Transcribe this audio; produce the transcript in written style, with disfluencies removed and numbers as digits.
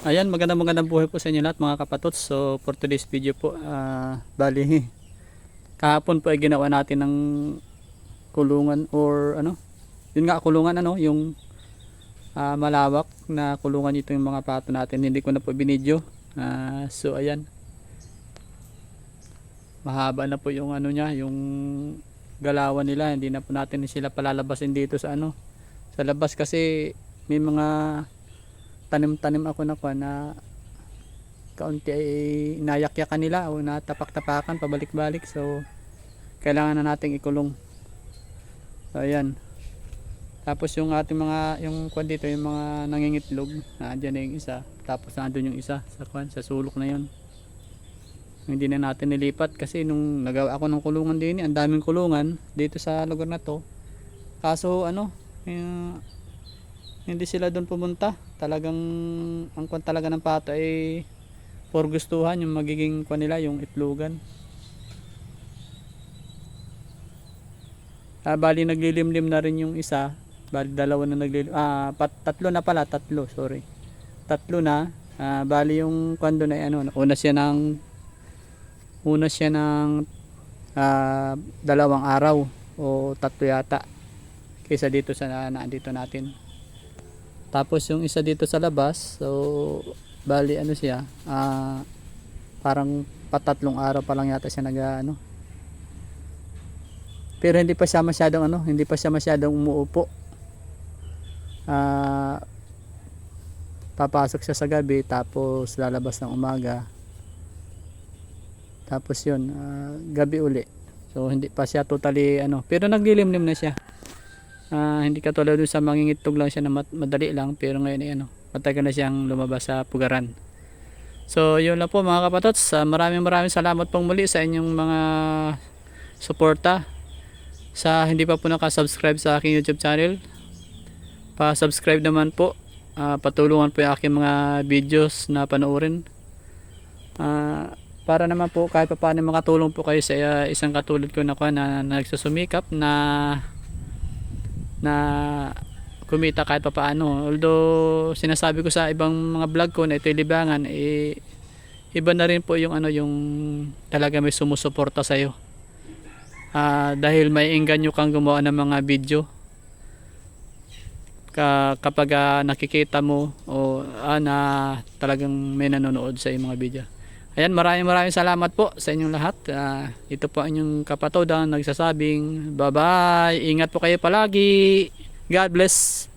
Ayan, magandang buhay po sa inyo lahat mga kapatots. So for today's video po, bali kahapon po ay ginawa natin ng kulungan or ano, yun nga kulungan ano, yung malawak na kulungan ito yung mga pato natin. Hindi ko na po binidyo. So ayan, mahaba na po yung ano niya, yung galawan nila. Hindi na po natin sila palalabasin dito sa ano, sa labas kasi may mga tanim-tanim ako na kaunti ay inayakyakan nila o natapak-tapakan pabalik-balik, so kailangan na nating ikulong. So ayan, tapos yung ating mga yung kwan dito, yung mga nangingitlog, nandiyan na yung isa, tapos nandun yung isa sa kwan, sa sulok na yun. Hindi na natin nilipat kasi nung nagawa ako ng kulungan din, ang daming kulungan dito sa lugar na to, kaso ano, hindi sila doon pumunta. Talagang ang kwan talaga ng pato ay for gustuhan yung magiging kwan nila, yung itlogan. Bali naglilimlim na rin yung isa. Bali dalawa na naglilim, tatlo na pala, sorry, tatlo na. Bali yung kwan doon ay ano, una siya ng 2 araw o 3 yata kaysa dito sa naandito natin. Tapos yung isa dito sa labas, so bali ano siya, parang 3 araw pa lang yata siya ano. Pero hindi pa siya masyadong umuupo. Papasok siya sa gabi tapos lalabas ng umaga. Tapos yun, gabi uli. So hindi pa siya totally ano, pero naglilimlim na siya. Hindi katulad dun sa mangingitog lang siya na madali lang, pero ngayon ay ano, matagal na siyang lumabas sa pugaran. So yun lang po mga kapatots, maraming salamat pong muli sa inyong mga suporta. Sa hindi pa po nakasubscribe sa aking YouTube channel, pa-subscribe naman po. Patulungan po yung aking mga videos na panoorin, para naman po kahit pa paano makatulong po kayo sa isang katulad ko na nagsusumikap na kumita kahit pa paano. Although sinasabi ko sa ibang mga vlog ko na ito'y libangan, iba na rin po yung ano, yung talaga may sumusuporta sa iyo. Dahil may engganyo kang gumawa ng mga video kapag nakikita mo o na talagang may nanonood sa iyong mga video. Ayan, maraming salamat po sa inyong lahat. Ito po ang inyong kapatid ang nagsasabing bye bye, ingat po kayo palagi, God bless.